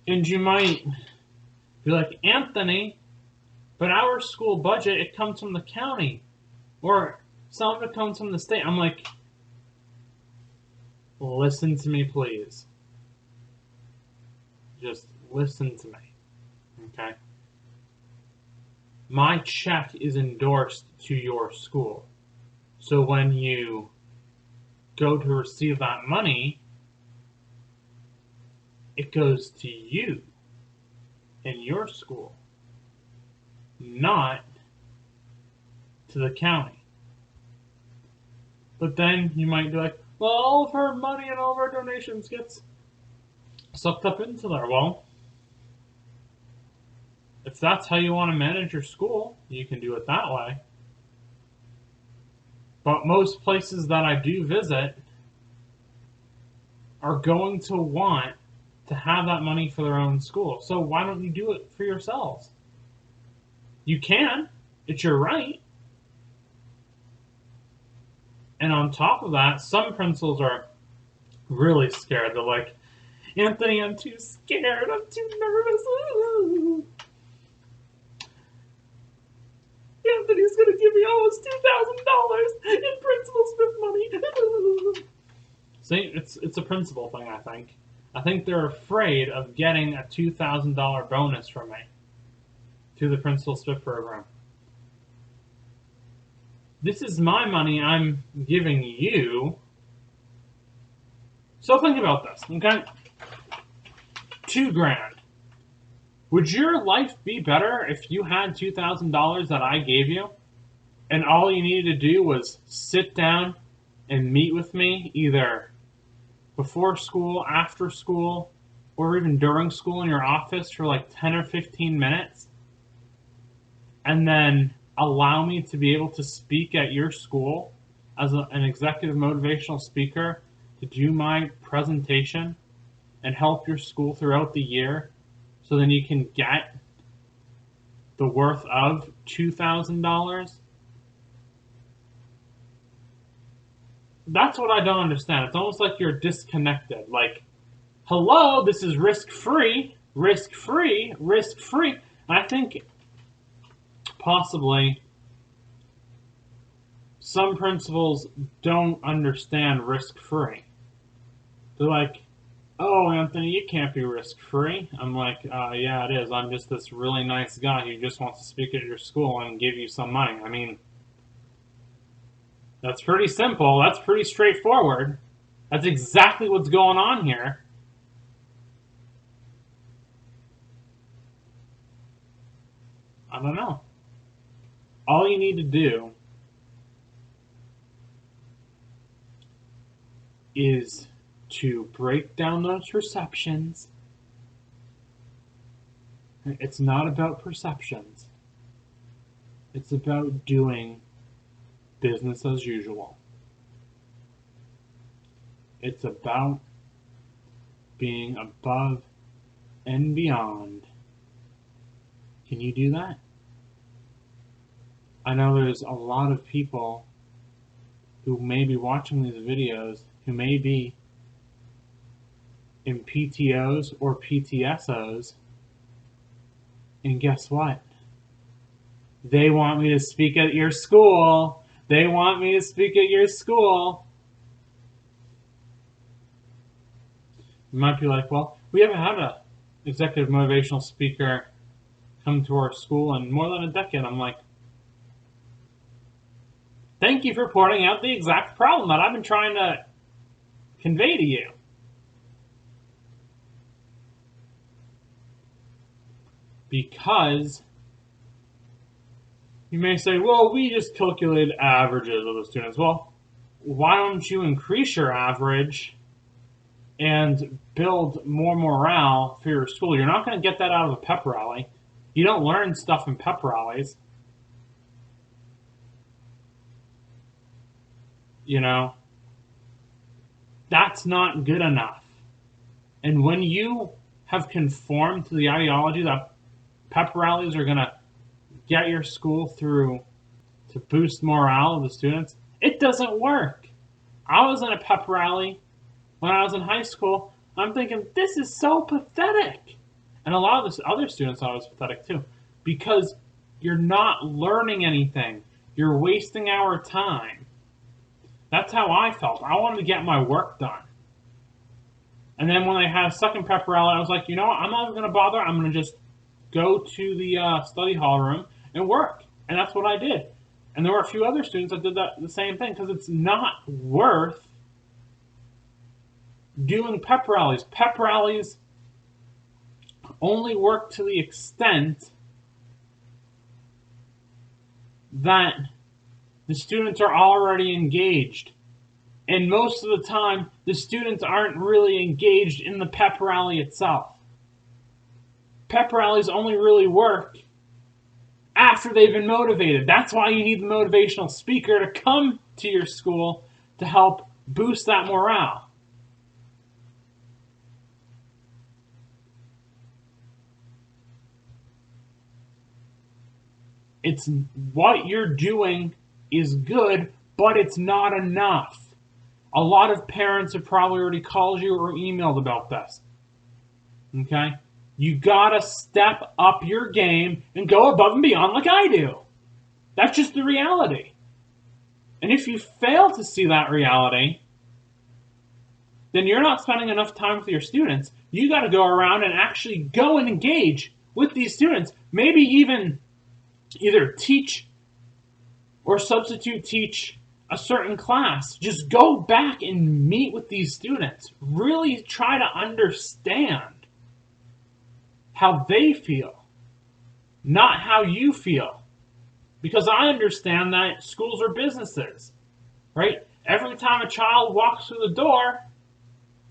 And you might be like, Anthony, but our school budget, it comes from the county. Or some of it comes from the state. I'm like, listen to me, please. Just listen to me. Okay? My check is endorsed to your school. So when you go to receive that money, it goes to you and your school, not to the county. But then you might be like, well, all of our money and all of our donations gets sucked up into there. Well, if that's how you want to manage your school, you can do it that way. But most places that I do visit are going to want to have that money for their own school. So why don't you do it for yourselves? You can. It's your right. And on top of that, some principals are really scared. They're like, Anthony, I'm too scared. I'm too nervous. Anthony's going to give me almost $2,000 in principal Smith money. See, it's a principal thing, I think. I think they're afraid of getting a $2,000 bonus from me through the Principal Smith program. This is my money I'm giving you. So think about this, okay? $2,000. Would your life be better if you had $2,000 that I gave you, and all you needed to do was sit down and meet with me either before school, after school, or even during school in your office for like 10 or 15 minutes, and then allow me to be able to speak at your school as an executive motivational speaker to do my presentation and help your school throughout the year so then you can get the worth of $2,000? That's what I don't understand. It's almost like you're disconnected. Like, hello, this is risk-free, risk-free, risk-free. And I think possibly some principals don't understand risk-free. They're like, oh, Anthony, you can't be risk-free. I'm like, yeah, it is. I'm just this really nice guy who just wants to speak at your school and give you some money. I mean, that's pretty simple. That's pretty straightforward. That's exactly what's going on here. I don't know. All you need to do is to break down those perceptions. It's not about perceptions. It's about doing business as usual. It's about being above and beyond. Can you do that? I know there's a lot of people who may be watching these videos who may be in PTOs or PTSOs, and guess what? They want me to speak at your school. They want me to speak at your school. You might be like, well, we haven't had an executive motivational speaker come to our school in more than a decade. I'm like, thank you for pointing out the exact problem that I've been trying to convey to you. Because you may say, well, we just calculated averages of the students. Well, why don't you increase your average and build more morale for your school? You're not going to get that out of a pep rally. You don't learn stuff in pep rallies. You know, that's not good enough. And when you have conformed to the ideology that pep rallies are going to get your school through to boost morale of the students, it doesn't work. I was in a pep rally when I was in high school. I'm thinking, this is so pathetic. And a lot of the other students thought it was pathetic too, because you're not learning anything. You're wasting our time. That's how I felt. I wanted to get my work done. And then when I had a second prep rally, I was like, you know what? I'm not even going to bother. I'm going to just go to the study hall room and work. And that's what I did. And there were a few other students that did the same thing, because it's not worth doing pep rallies. Pep rallies only work to the extent that the students are already engaged. And most of the time, the students aren't really engaged in the pep rally itself. Pep rallies only really work after they've been motivated. That's why you need the motivational speaker to come to your school to help boost that morale. It's what you're doing is good, but it's not enough. A lot of parents have probably already called you or emailed about this. Okay? You gotta step up your game and go above and beyond like I do. That's just the reality. And if you fail to see that reality, then you're not spending enough time with your students. You gotta go around and actually go and engage with these students. Maybe even either teach or substitute teach a certain class. Just go back and meet with these students. Really try to understand how they feel, not how you feel. Because I understand that schools are businesses, right? Every time a child walks through the door,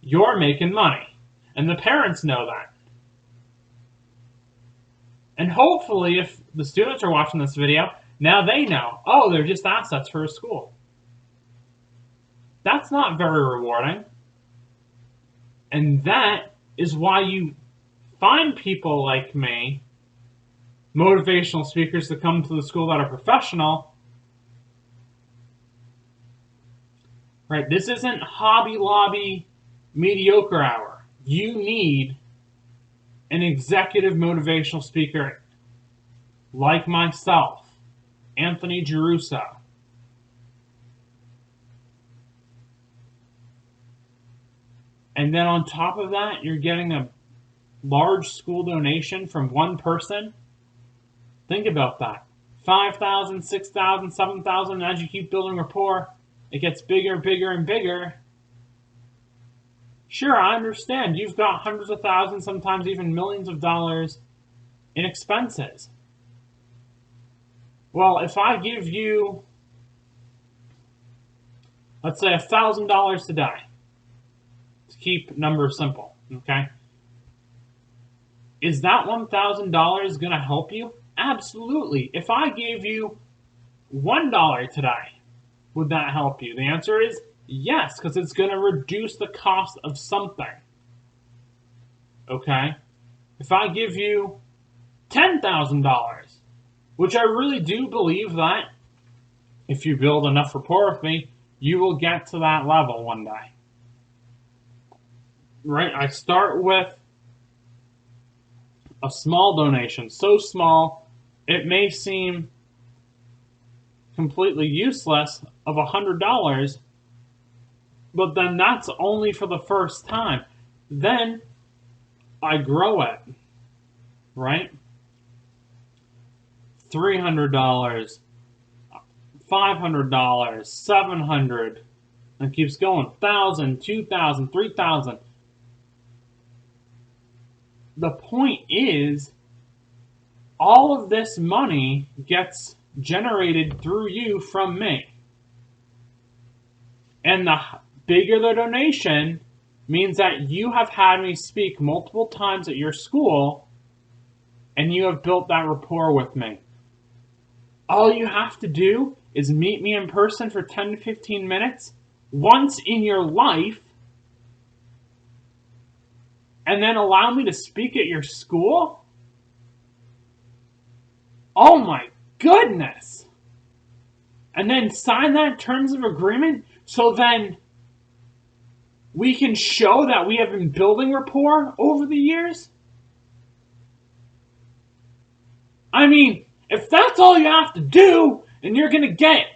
you're making money. And the parents know that. And hopefully, if the students are watching this video, now they know, oh, they're just assets for a school. That's not very rewarding. And that is why you find people like me, motivational speakers that come to the school that are professional. Right? This isn't Hobby Lobby mediocre hour. You need an executive motivational speaker like myself, Anthony Giarrusso. And then on top of that, you're getting a large school donation from one person. Think about that. 5,000, 6,000, 7,000, as you keep building rapport, it gets bigger, bigger, and bigger. Sure, I understand. You've got hundreds of thousands, sometimes even millions of dollars in expenses. Well, if I give you, let's say, $1,000 today, to keep numbers simple, okay? Is that $1,000 going to help you? Absolutely. If I gave you $1 today, would that help you? The answer is yes, because it's going to reduce the cost of something. Okay? If I give you $10,000, which I really do believe that if you build enough rapport with me, you will get to that level one day. Right? I start with a small donation, so small it may seem completely useless, of $100, but then that's only for the first time. Then I grow it, right? $300, $500, $700, and it keeps going. $1,000, $2,000, $3,000. The point is, all of this money gets generated through you from me. And the bigger the donation means that you have had me speak multiple times at your school and you have built that rapport with me. All you have to do is meet me in person for 10 to 15 minutes once in your life and then allow me to speak at your school? Oh my goodness! And then sign that terms of agreement so then we can show that we have been building rapport over the years? I mean, if that's all you have to do, and you're going to get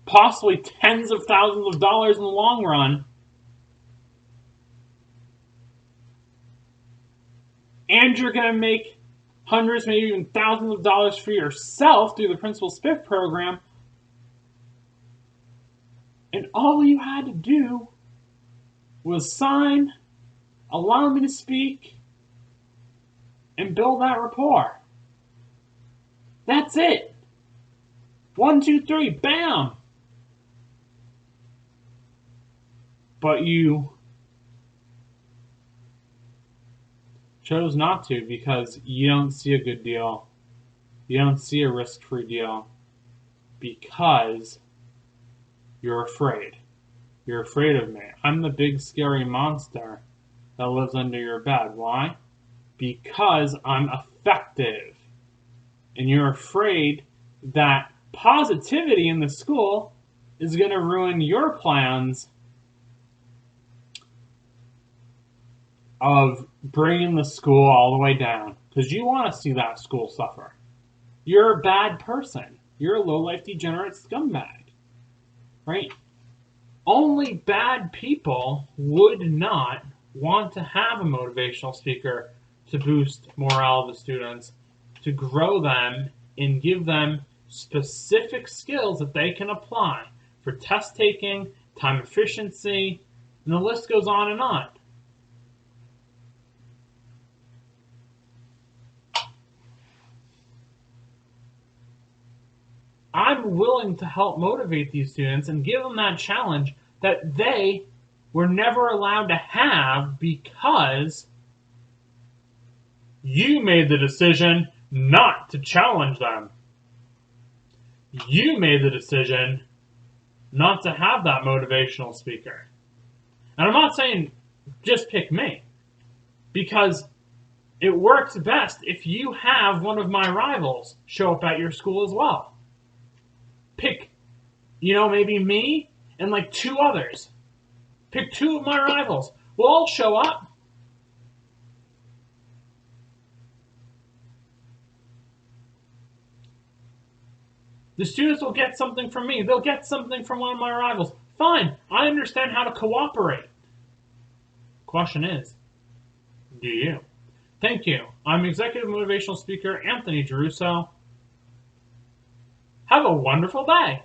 possibly tens of thousands of dollars in the long run, and you're going to make hundreds, maybe even thousands of dollars for yourself through the Principal Spiff program, and all you had to do was sign, allow me to speak, and build that rapport. That's it. 1, 2, 3, bam! But you chose not to because you don't see a good deal. You don't see a risk-free deal because you're afraid. You're afraid of me. I'm the big scary monster that lives under your bed. Why? Because I'm effective. And you're afraid that positivity in the school is going to ruin your plans of bringing the school all the way down. Because you want to see that school suffer. You're a bad person. You're a low-life degenerate scumbag. Right? Only bad people would not want to have a motivational speaker to boost morale of the students, to grow them and give them specific skills that they can apply for test taking, time efficiency, and the list goes on and on. I'm willing to help motivate these students and give them that challenge that they were never allowed to have because you made the decision not to challenge them. You made the decision not to have that motivational speaker. And I'm not saying just pick me, because it works best if you have one of my rivals show up at your school as well. Pick, maybe me and like 2 others. Pick 2 of my rivals. We'll all show up. The students will get something from me. They'll get something from one of my rivals. Fine, I understand how to cooperate. Question is, do you? Thank you. I'm Executive Motivational Speaker Anthony Giarrusso. Have a wonderful day.